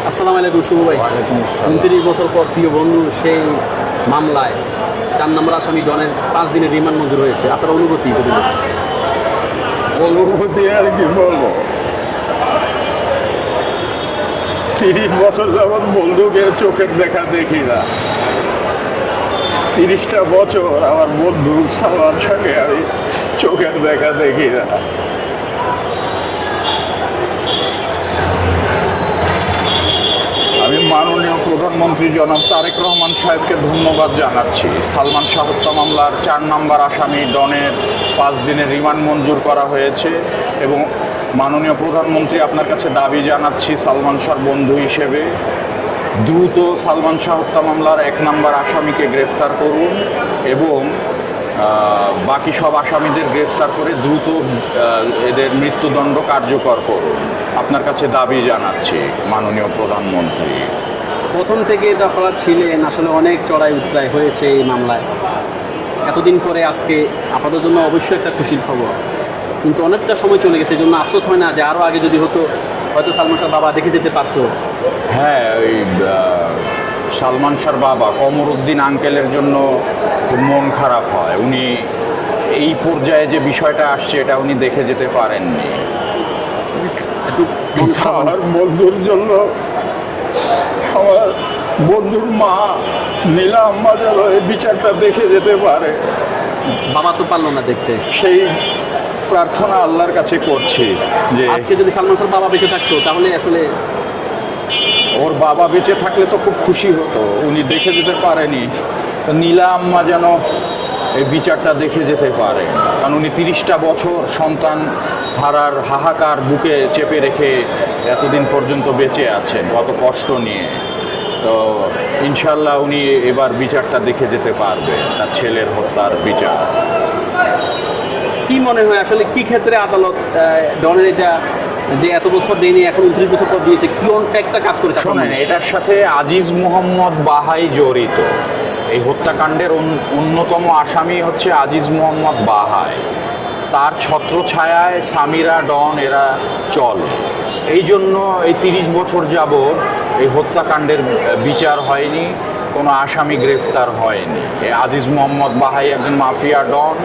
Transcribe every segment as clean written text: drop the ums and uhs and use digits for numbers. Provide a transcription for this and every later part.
আসসালামু আলাইকুম শুভ ভাই। 29 বছর পর প্রিয় বন্ধু সেই মামলায় 4 নম্বর আসামি ডনের 5 দিনের রিমান্ড মঞ্জুর হয়েছে। আপনার অনুভূতি যদি বলেন। অনুভূতি আর কি বলবো, 30 বছর যাবৎ বন্ধুকে চোখের দেখা দেখি না। 30টা বছর আমার বন্ধু সালমান শাহকে আমি চোখের দেখা দেখি না। আমি মাননীয় প্রধানমন্ত্রী জনাব তারেক রহমান সাহেবকে ধন্যবাদ জানাচ্ছি। সালমান শাহ হত্যা মামলার 4 নম্বর আসামি ডনের 5 দিনের রিমান্ড মঞ্জুর করা হয়েছে এবং মাননীয় প্রধানমন্ত্রী আপনার কাছে দাবি জানাচ্ছি সালমান শাহর বন্ধু হিসেবে দ্রুত সালমান শাহ হত্যা মামলার 1 নম্বর আসামিকে গ্রেফতার করুন এবং বাকি সব আসামিদের গ্রেফতার করে দ্রুত এদের মৃত্যুদণ্ড কার্যকর করুন। আপনার কাছে দাবি জানাচ্ছি মাননীয় প্রধানমন্ত্রী। প্রথম থেকে তো আপনারা ছিলেন, আসলে অনেক চড়াই উতরাই হয়েছে এই মামলায়। এতদিন পরে আজকে আপনাদের জন্য অবশ্যই একটা খুশির খবর, কিন্তু অনেকটা সময় চলে গেছে। এই জন্য আফসোস হয় না যে আরও আগে যদি হতো, হয়তো সালমান শাহর বাবা দেখে যেতে পারতো? হ্যাঁ, ওই সালমান শাহর বাবা কমরউদ্দিন আঙ্কেলের জন্য মন খারাপ হয়। উনি এই পর্যায়ে যে বিষয়টা আসছে এটা উনি দেখে যেতে পারেননি। একটু মন খারাপ হয় না? আমার বন্ধুর জন্য আমার বন্ধুর মা নীলা আম্মা যেন এই বিচারটা দেখে যেতে পারে, বাবা তো পারলো না দেখতে। সেই প্রার্থনা আল্লাহর কাছে করছি যে আজকে যদি সালমান শাহর বাবা বেঁচে থাকতো তাহলে আসলে ওর বাবা বেঁচে থাকলে তো খুব খুশি হতো। উনি দেখে যেতে পারেনি, তো নীলা আম্মা যেন এই বিচারটা দেখে যেতে পারে, কারণ উনি 30টা বছর সন্তান হারার হাহাকার বুকে চেপে রেখে এতদিন পর্যন্ত বেঁচে আছেন কত কষ্ট নিয়ে। তো ইনশাল্লাহ উনি এবার বিচারটা দেখে যেতে পারবে, তার ছেলের হত্যার বিচার। কি মনে হয় আসলে কি ক্ষেত্রে আদালত ডনের এটা যে এত বছর দেয়নি এখন 29 বছর পর দিয়েছে, কি একটা কাজ করেছে? শোনেন, এটার সাথে আজিজ মোহাম্মদ বাহাই জড়িত। এই হত্যাকাণ্ডের অন্যতম আসামি হচ্ছে আজিজ মোহাম্মদ বাহাই। তার ছত্রছায়ায় সামিরা ডন এরা চলে। এই জন্য এই 30 বছর যাবৎ এই হত্যাকাণ্ডের বিচার হয়নি, কোনো আসামি গ্রেফতার হয়নি। এই আজিজ মোহাম্মদ বাহাই একজন মাফিয়া ডন,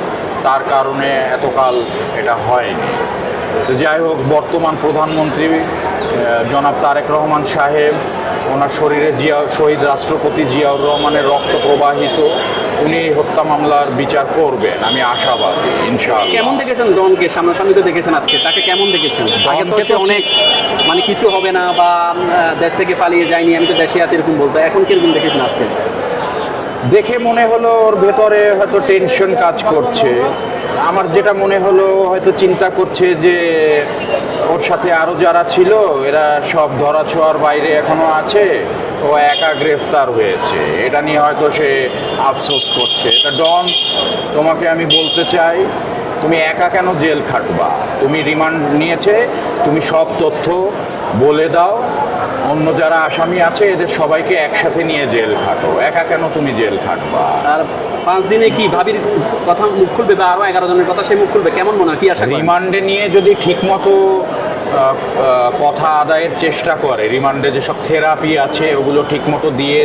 তার কারণে এতকাল এটা হয়নি। তো যাই হোক, বর্তমান প্রধানমন্ত্রী জনাব তারেক রহমান সাহেব, ওনার শরীরে শহীদ রাষ্ট্রপতি জিয়াউর রহমানের রক্ত প্রবাহিত, উনি হত্যা মামলার বিচার করবেন, আমি আশাবাদী ইনশাআল্লাহ। কেমন দেখেছেন ডনকে? সামনাসামনি তো দেখেছেন, আজকে তাকে কেমন দেখেছেন? আগে তো সে অনেক মানে কিছু হবে না বা দেশ থেকে পালিয়ে যায়নি, আমি তো দেশে আছি এরকম বলতো, এখন কিরকম দেখেছেন আজকে? দেখে মনে হলো ওর ভেতরে হয়তো টেনশন কাজ করছে। আমার যেটা মনে হলো হয়তো চিন্তা করছে যে ওর সাথে আরও যারা ছিল এরা সব ধরাছোঁয়ার বাইরে এখনো আছে, ও একা গ্রেফতার হয়েছে, এটা নিয়ে হয়তো সে আফসোস করছে। এটা ডন, তোমাকে আমি বলতে চাই, তুমি একা কেন জেল খাটবা? তুমি রিমান্ড নিয়েছে, তুমি সব তথ্য বলে দাও, অন্য যারা আসামি আছে এদের সবাইকে একসাথে নিয়ে জেল খাটো, একা কেন তুমি জেল খাটবা? আর 5 দিনে কি ভাবির কথা মুখ খুলবে বা আরও 11 জনের কথা সে মুখ খুলবে? কেমন মনে হয়, কি আশা করেন? রিমান্ডে নিয়ে যদি ঠিকমতো কথা আদায়ের চেষ্টা করে, রিমান্ডে যেসব থেরাপি আছে ওগুলো ঠিকমতো দিয়ে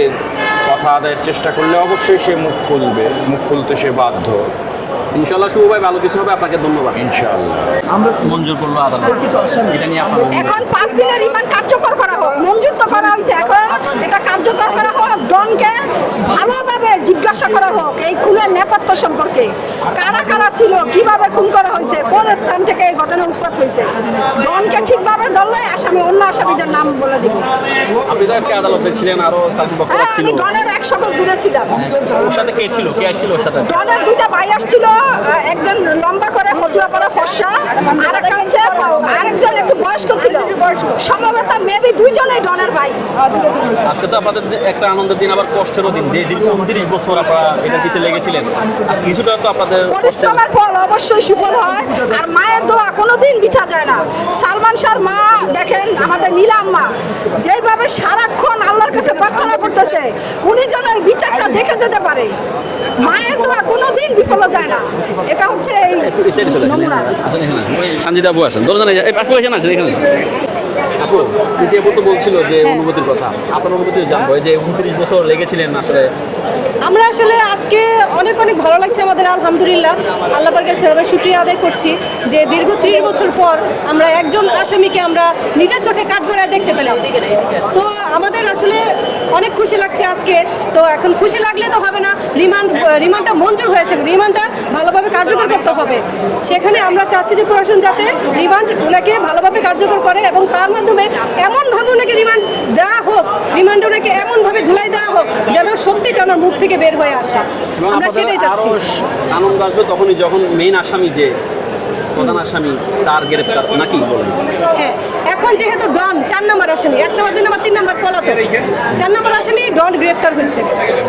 কথা আদায়ের চেষ্টা করলে অবশ্যই সে মুখ খুলবে, মুখ খুলতে সে বাধ্য। ইনশাআল্লাহ শুভ ভাই, ভালো কিছু হবে। আপনাকে ধন্যবাদ। ইনশাআল্লাহ। আমরা মঞ্জুর করলো আদালত, এটা নিয়ে আপনার এখন 5 দিনের রিমান্ড কার্যকর করা হোক, মঞ্জুর তো করা হয়েছে, এখন এটা কার্যকর করা হোক। ডনকে ভালোভাবে জিজ্ঞাসা করা হোক এই খুনের নেপথ্য সম্পর্কে, কারা কারা ছিল, কিভাবে খুন করা হয়েছে, কোন স্থান থেকে এই ঘটনা উৎপাত হয়েছে। ডনকে ঠিকভাবে ধরলে আসামি অন্য আসামিদের নাম বলে দিব। আপনি তো আজকে আদালতে ছিলেন, আরো সালমান বকরা হ্যাঁ, ছিল, আমি ডনের 100 গজ দূরে ছিলাম। ওর সাথে কে ছিল, কে আসছিল ওর সাথে? ডনের 2টা ভাই আসছিল, একজন লম্বা করে ফতুয়া পরা ফর্সা, আরেকটা হচ্ছে আরেকজন একটু বয়স্ক ছিল, সম্ভবত মেবি 2 জনেই ডনের ভাই। আজকে তো আপনাদের একটা আনন্দের দিন, আবার কষ্টেরও দিন, যে দীর্ঘ 29 বছর আপনারা এটার পিছিয়ে লেগেছিলেন। আজকে কিছুটা তো আপনাদের পরিশ্রমের ফল অবশ্যই সুফল হয়, আর মায়ের দোয়া কোনোদিন বৃথা যায় না। সালমান শাহর মা দেখেন, আমাদের নীলা আম্মা যেভাবে সারাক্ষণ আল্লাহর কাছে প্রার্থনা করতেছে উনি যেন এই বিচারটা দেখে যেতে পারে। মায়ের দোয়া কোনোদিন বিফল যায় না, এটা হচ্ছে এই নমুনা। আচ্ছা, এখানে সঞ্জিতা আপু আসেন, ধরুন এই আপু এখানে আসেন, এখানে আপু আপু তো বলছিল যে অনুভূতির কথা, আপনার অনুভূতি জানবো। এই যে 29 বছর লেগেছিলেন আসলে, আমরা আসলে আজকে অনেক অনেক ভালো লাগছে আমাদের, আলহামদুলিল্লাহ আল্লাহ পাকের কাছে শুকরিয়া আদায় করছি যে দীর্ঘ 30 বছর পর আমরা একজন আসামিকে আমরা নিজের চোখে কাঠগড়ায় দেখতে পেলাম। তো আমাদের আসলে অনেক খুশি লাগছে আজকে। তো এখন খুশি লাগলে তো হবে না, রিমান্ডটা মঞ্জুর হয়েছে, রিমান্ডটা ভালোভাবে কার্যকর করতে হবে। সেখানে আমরা চাচ্ছি যে প্রশাসন যাতে রিমান্ড ওনাকে ভালোভাবে কার্যকর করে এবং তার মাধ্যমে এমনভাবে ওনাকে রিমান্ড দেওয়া হোক, রিমান্ড ওনাকে এমনভাবে ধুলাই দেওয়া হোক যেন সত্যিটা ওনার মুখ থেকে বের হয়ে আসে। এবং আমরা আপনাদের সেটাই চাচ্ছি। আরো আনন্দ আসবে তখনই যখন মেইন আসামি যে প্রধান আসামি তার গ্রেপ্তার, নাকি বলুন? হ্যাঁ, এখন যেহেতু ডন 4 নম্বর আসামি, 1 নম্বর 2 নম্বর 3 নম্বর পলাতক, 4 নম্বর আসামি ডন গ্রেফতার হয়েছে।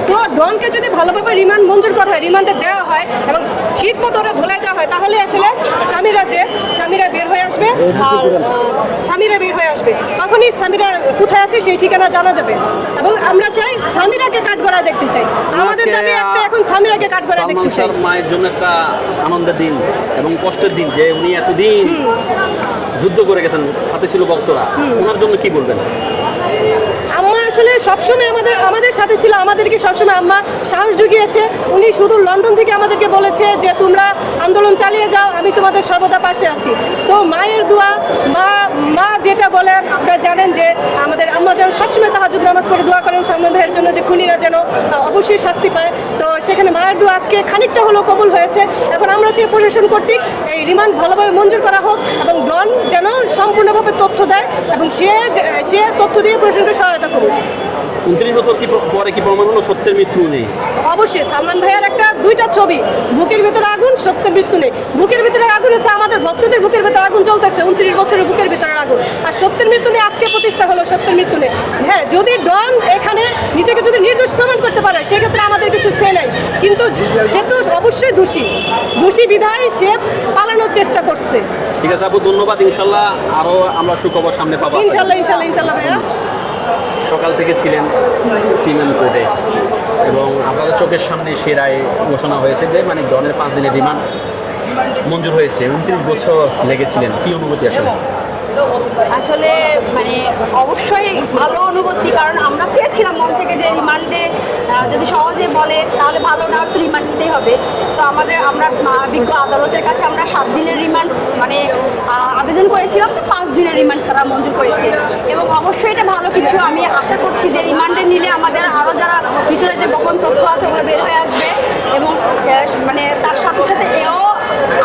তো ডনকে যদি ভালোভাবে রিমান্ড মঞ্জুর করা হয়, রিমান্ডে দেওয়া হয় এবং ঠিক মতো ওরা ধোলাই দেওয়া হয়, তাহলে আসলে সামিরা বের হয়ে আসবে। আর সামিরা বের হয়ে আসবে, তখনই সামিরা কোথায় আছে সেই ঠিকানা জানা যাবে। এবং আমরা চাই সামিরাকে কাঠগড়ায় দেখতে চাই, আমাদের দাবি একটা, এখন সামিরাকে কাঠগড়ায় দেখতে চাই। সালমান শাহর মায়ের জন্য একটা আনন্দের দিন এবং কষ্টের দিন, যে উনি এতদিন যুদ্ধ করে গেছেন, সাথে ছিল ভক্তরা, ওনার জন্য কি বলবেন? আম্মা আসলে সবসময় আমাদের সাথে ছিল, আমাদেরকে সবসময় আম্মা সাহস জুগিয়েছে। উনি শুধু লন্ডন থেকে আমাদেরকে বলেছে যে তোমরা আন্দোলন চালিয়ে যাও, আমি তোমাদের সর্বদা পাশে আছি। তো মায়ের দোয়া, মা যেটা বলে আপনারা জানেন যে আমাদের আম্মা যেন সবসময় তাহাজ্জুদ নামাজ পড়ে দোয়া করেন সালমান ভাইয়ের জন্য, যে খুনিরা যেন অবশ্যই শাস্তি পায়। তো সেখানে মায়ের দোয়া আজকে খানিকটা হলেও কবুল হয়েছে। এখন আমরা চাই প্রশাসন কর্তৃক এই রিমান্ড ভালোভাবে মঞ্জুর করা হোক এবং ডন যেন সম্পূর্ণভাবে তথ্য দেয় এবং সে তথ্য দিয়ে প্রশাসনকে সহায়তা করুক। 29 বছর পরে কি প্রমাণ হলো সত্যের মৃত্যু নেই? অবশ্যই সালমান ভাইয়ের একটা 2টা ছবি, বুকের ভিতরে আগুন, সত্যের মৃত্যু নেই। বুকের ভিতরে আগুন হচ্ছে আমাদের ভক্তদের বুকের ভিতরে আগুন জ্বলতেছে, 29 বছরের বুকের ভিতরে আগুন। আর সত্যের মৃত্যু নেই আজকে প্রতিষ্ঠা হলো, সত্যের মৃত্যু নেই। হ্যাঁ, যদি ডন এখানে নিজেকে যদি নির্দোষ প্রমাণ করতে পারে সেক্ষেত্রে আমাদের কিছু সে নাই, কিন্তু সে তো অবশ্যই দোষী বিধায় সে পালানোর চেষ্টা করছে। ঠিক আছে আপু, ধন্যবাদ। ইনশাল্লাহ আরো আমরা সুখবর সামনে পাবো। ইনশাল্লাহ ভাইয়া। সকাল থেকে ছিলেন সিমেন্ট কোর্টে এবং আপনাদের চোখের সামনে সে রায় ঘোষণা হয়েছে যে মানে ডনের 5 দিনের রিমান্ড মঞ্জুর হয়েছে। 29 বছর লেগেছিলেন, কি অনুভূতি আসলে? আসলে মানে অবশ্যই ভালো অনুভূতি, কারণ আমরা চেয়েছিলাম মন থেকে যে রিমান্ডে যদি সহজে বলে তাহলে ভালো, না তো রিমান্ড নিতেই হবে। তো আমরা বিজ্ঞ আদালতের কাছে আমরা 7 দিনের রিমান্ড মানে আবেদন করেছিলাম, তো 5 দিনের রিমান্ড তারা মঞ্জুর করেছে। এবং অবশ্যই এটা ভালো কিছু, আমি আশা করছি যে রিমান্ডে নিলে আমাদের আরও যারা ভিতরে যে গোপন তথ্য আছে ওগুলো বের হয়ে আসবে। এবং মানে তার সাথে সাথে এও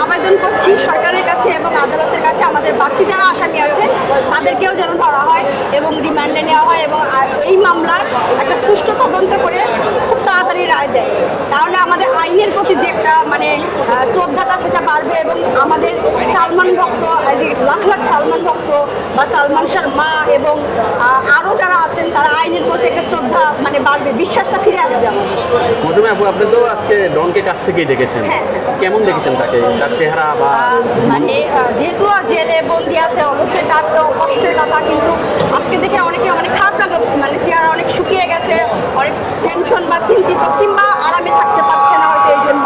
আবেদন করছি সরকারের কাছে এবং আদালতের কাছে আমাদের বাকি যারা আসামি আছে তাদেরকেও যেন ধরা হয় এবং রিমান্ডে নেওয়া হয় এবং এই মামলার একটা সুষ্ঠু তদন্ত করে খুব তাড়াতাড়ি রায় দেয়। তাহলে আমাদের আইনের প্রতি যে একটা মানে শ্রদ্ধাটা সেটা বাড়বে এবং আমাদের সালমান ভক্ত, লাখ লাখ সালমান ভক্ত বা সালমান শাহর মা এবং আরও যারা আছেন তারা আইনের প্রতি একটা শ্রদ্ধা মানে বাড়বে, বিশ্বাসটা ফিরে আসবে আমাদের। মৌসুমী আপু, আপনি তো আজকে ডনকে কাছ থেকেই দেখেছেন, কেমন দেখেছেন তাকে, তার চেহারা বা মানে যেহেতু জেলে বন্দি আছে অবশ্যই তার তো কষ্টের কথা, কিন্তু আজকে দেখে অনেকে অনেক খারাপ লাগলো, মানে চেহারা অনেক শুকিয়ে গেছে, অনেক টেনশন বা চিন্তিত কিংবা আরামে থাকতে পারছে না হয়তো এই জন্য।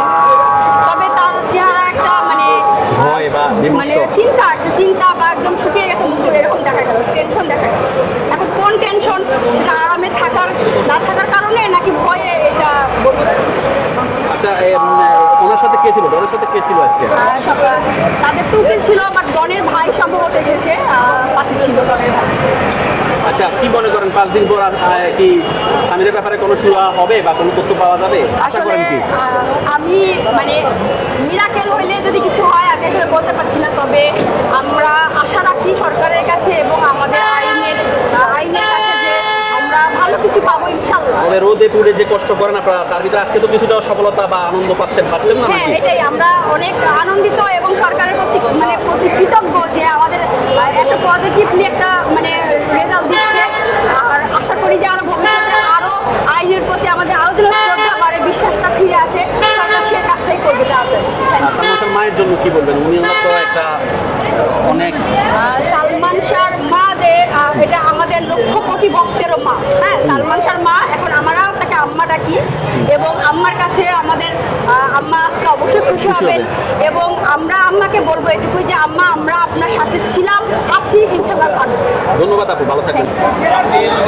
তবে তার চেহারা একটা মানে ভয় বা বিমর্ষ, একটা চিন্তা বা একদম শুকিয়ে গেছে মুখ, এরকম দেখা গেল, টেনশন দেখা গেল। এখন কোন টেনশন, এটা আরামে না থাকার কারণে নাকি ভয়ে, এটা বলতে পারছি না। আচ্ছা ওনার সাথে কে ছিল, ডনের সাথে কে ছিল আজকে? তাদের তো উকিল ছিল, বাট ডনের ভাই সম্ভবত এসেছে, পাশে ছিল ডনের ভাই। আচ্ছা, কি মনে করেন 5 দিন পর কি সামিরের ব্যাপারে কোনো সুরা হবে বা কোনো তথ্য পাওয়া যাবে, আশা করেন কি? আমি মানে মিরাকেল হইলে যদি কিছু হয় আমি আসলে বলতে পারছি না, তবে আমরা আশা রাখি সরকারের কাছে এবং আমাদের আইনের কাছে যে আমরা ভালো কিছু পাবো ইনশাআল্লাহ। তবে রোদে পুড়ে যে কষ্ট করেন আপনারা, তার ভিতরে আজকে তো কিছুটা সফলতা বা আনন্দ পাচ্ছেন না হ্যাঁ, নাকি? এটাই আমরা অনেক আনন্দিত এবং সরকারের প্রতি মানে কৃতজ্ঞ যে আমাদের এত পজিটিভলি একটা মানে রেজাল্ট দিচ্ছে। আর আশা করি যে আরো ভবিষ্যতে আরো আইনের প্রতি আমাদের আরো যেন শ্রদ্ধা বাড়ে, বিশ্বাসটা ফিরে আসে, সরকার সে কাজটাই করবে তাড়াতাড়ি। সালমান শাহর মায়ের জন্য কি বলবেন? উনি তো একটা অনেক সালমান শাহর মা যে এটা আমাদের লক্ষ কোটি ভক্তেরও মা। হ্যাঁ, সালমান শাহর মা, এখন আমরাও তাকে আম্মা ডাকি এবং আম্মার কাছে আমাদের আম্মা আজকে অবশ্যই খুশি খুশি হবেন হবে। এবং আমরা আম্মাকে বলবো এটুকুই যে আম্মা আমরা আপনার সাথে ছিলাম, আছি, ইনশাল্লাহ থাকবো। ধন্যবাদ আপু, ভালো থাকবেন।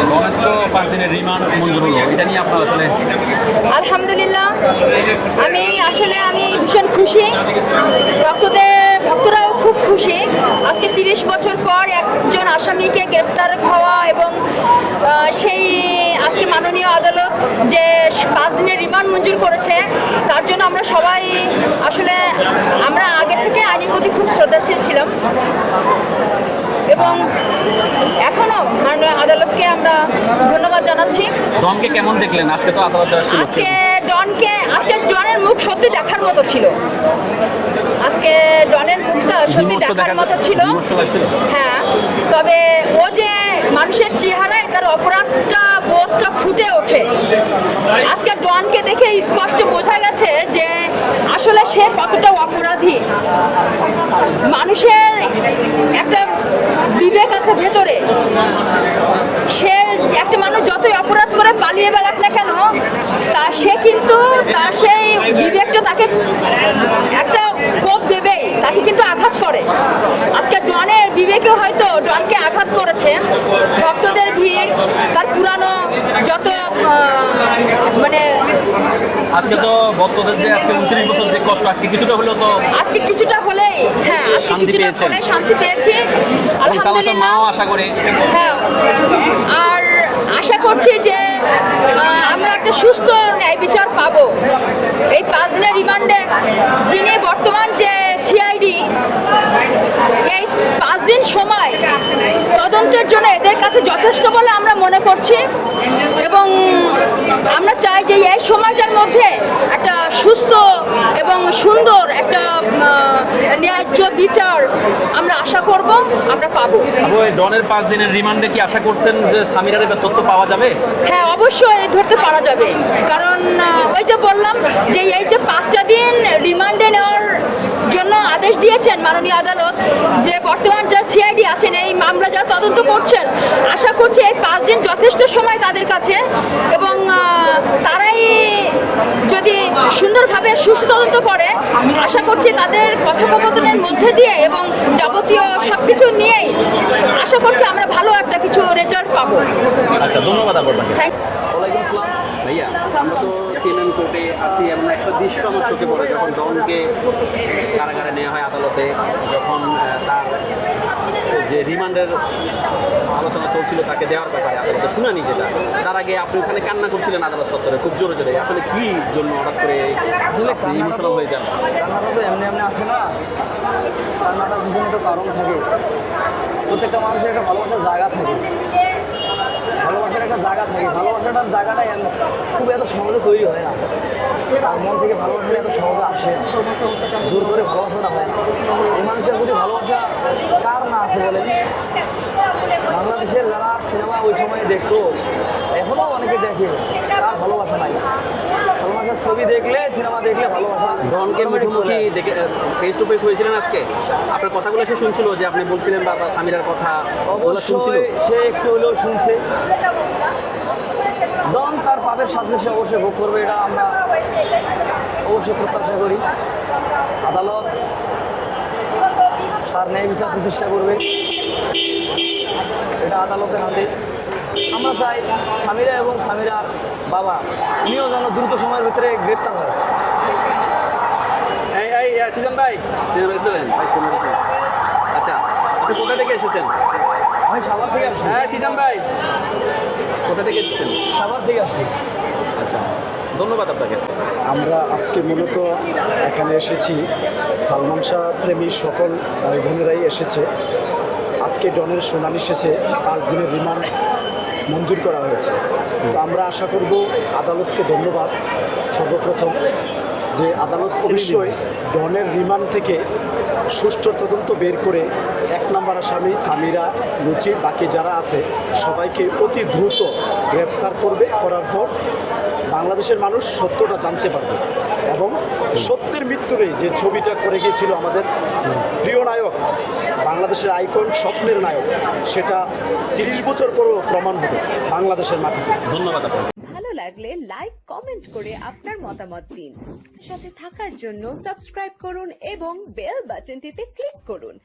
গভর্নমেন্ট তো 5 দিনের রিমান্ড মঞ্জুর হলো, এটা নিয়ে আপনার আসলে আলহামদুলিল্লাহ, আমি ভীষণ খুশি, ভক্তরাও খুব খুশি। আজকে 30 বছর পর একজন আসামিকে গ্রেপ্তার হওয়া এবং সেই আজকে মাননীয় আদালত যে 5 দিনের রিমান্ড মঞ্জুর করেছে, তার জন্য আমরা সবাই আমরা আগে থেকে আইনের প্রতি খুব শ্রদ্ধাশীল ছিলাম এবং এখনো মাননীয় আদালতকে আমরা ধন্যবাদ জানাচ্ছি। ডনকে কেমন দেখলেন? আজকে তো আদালতে আসছিল। আজকে ডনের মুখ সত্যি দেখার মতো ছিল। আজকে ডনের মুখটা সত্যি দেখার মতো ছিল। বিমর্ষ লাগছিল। হ্যাঁ, তবে ও যে মানুষের চেহারায় তার অপরাধটা বোধটা ফুটে ওঠে। আজকে ডনকে দেখে স্পষ্ট বোঝা গেছে যে আসলে সে কতটা অপরাধী। মানুষের একটা বিবেক আছে ভেতরে। সে একটা মানুষ যতই অপরাধ করে পালিয়ে বেড়াক না কেন, সে কিন্তু তার সেই বিবেকটা তাকে একটা কোপ দেবেই, তাকে কিন্তু আঘাত করে। আজকে ডনের বিবেকে হয়তো ডনকে আঘাত করেছে। ভক্তদের ভিড়, তার পুরানো যত আজকে তো ভক্তদের যে আজকে 29 বছর যে কষ্ট, আজকে কিছুটা হলেও তো আজকে কিছুটা হলেই শান্তি পেয়েছেন। শান্তি পেয়েছি আলহামদুলিল্লাহ। মাও আশা করে হ্যাঁ, আর আশা করছি যে আমরা একটা সুস্থ ন্যায় বিচার পাবো। এই 5 দিনের রিমান্ডে যিনি বর্তমান যে সিআইডি, এই 5 দিন সময় তদন্তের জন্য এদের কাছে যথেষ্ট বলে আমরা মনে করছি এবং আমরা চাই যে এই সময়টার মধ্যে একটা সুস্থ এবং সুন্দর একটা ন্যায্য বিচার আমরা আশা করব, আমরা পাবো। ওই ডনের 5 দিনের রিমান্ডে কি আশা করছেন যে সামিরার এবার তথ্য পাওয়া যাবে? হ্যাঁ, অবশ্যই ধরতে পারা যাবে, কারণ ওই যে বললাম যে এই যে 5টা দিন রিমান্ডে নেওয়ার জন্য আদেশ দিয়েছেন মাননীয় আদালত, যে বর্তমান যার সিআইডি আছেন এই মামলা যারা তদন্ত করছেন, আশা করছি এই 5 দিন যথেষ্ট সময় তাদের কাছে এবং তারাই যদি সুন্দরভাবে সুস্থ তদন্ত করে, আশা করছি তাদের কথোপকথনের মধ্যে দিয়ে এবং যাবতীয় সব কিছু নিয়েই আশা করছি আমরা ভালো একটা কিছু রেজাল্ট পাবো। আচ্ছা, ধন্যবাদ আপনাকে। থ্যাংক ওয়ালাইকুম আসসালাম। ভাইয়া, আমরা তো সিএমএম কোর্টে আসি, এমন একটা দৃশ্য আমার চোখে পড়ে যখন ডনকে কারাগারে নেওয়া হয় আদালতে, যখন তার যে রিমান্ডের আলোচনা চলছিল তাকে দেওয়ার ব্যাপারে আদালতে শুনানি, যেটা তার আগে আপনি ওখানে কান্না করছিলেন আদালত চত্বরে খুব জোরে জোরে। আসলে কি জন্য হঠাৎ করে আপনি ইমোশনাল হয়ে যান? রান্নাটা তো এমনি এমনি আসে না, রান্নাটার পিছনে তো কারণ থাকে। প্রত্যেকটা মানুষের একটা ভালোবাসার জায়গা থাকে, ভালোবাসার একটা জায়গা থাকে। ভালোবাসাটার জায়গাটা খুব এত সহজে তৈরি হয় না, তার মন থেকে ভালোবাসাটা এত সহজে আসে না, জোর করে ভালোবাসাটা হয় না। এই মানুষের প্রতি ভালোবাসা কার না আছে বলেন? বাংলাদেশের যারা সিনেমা ওই সময় দেখতো, এখনও অনেকে দেখে, তার ভালোবাসা নাই। ভালোবাসার ছবি দেখলে, সিনেমা দেখলে ভালোবাসা। ডনকে মুখোমুখি দেখে ফেস টু ফেস হয়েছিলেন আজকে? আপনার কথাগুলো সে শুনছিল, যে আপনি বলছিলেন বাবা সামিরার কথা, ওগুলো শুনছিল? অবশ্যই সে একটু হলেও শুনছে। ডন তার পাপের শাস্তি সে অবশ্যই ভোগ করবে, এটা আমরা অবশ্যই প্রত্যাশা করি। আদালত তার ন্যায় বিচার প্রতিষ্ঠা করবে, এটা আদালতের হাতে। আমরা চাই সামিরা এবং সামিরার বাবা উনিও যেন দ্রুত সময়ের ভিতরে গ্রেপ্তার হয়। সিজন ভাই, আচ্ছা, আপনি কোথা থেকে এসেছেন? আমি সাভার থেকে আসছি। হ্যাঁ সিজন ভাই, কোথা থেকে এসেছেন? সাভার থেকে আসছি। আচ্ছা, ধন্যবাদ আপনাকে। আমরা আজকে মূলত এখানে এসেছি, সালমান শাহ প্রেমী সকল ভাই বোনেরাই এসেছে। আজকে ডনের শুনানি শেষে 5 দিনের রিমান্ড মঞ্জুর করা হয়েছে। তো আমরা আশা করব আদালতকে ধন্যবাদ সর্বপ্রথম, যে আদালত অবশ্যই ডনের রিমান্ড থেকে সুষ্ঠু তদন্ত বের করে 1 নম্বর আসামি সামিরা, লুচি, বাকি যারা আছে সবাইকে অতি দ্রুত গ্রেপ্তার করবে। করার পর বাংলাদেশের মানুষ সত্যটা জানতে পারবে এবং সত্যের মৃত্যু নেই যে ছবিটা করে গিয়েছিল আমাদের প্রিয় নায়ক, বাংলাদেশের আইকন, স্বপ্নের নায়ক, সেটা 30 বছর পরও প্রমাণ হবে বাংলাদেশের মাটিতে। ধন্যবাদ আপনাকে। ভালো লাগলে লাইক কমেন্ট করে আপনার মতামত দিন। সাথে থাকার জন্য সাবস্ক্রাইব করুন এবং বেল বাটনটিতে ক্লিক করুন।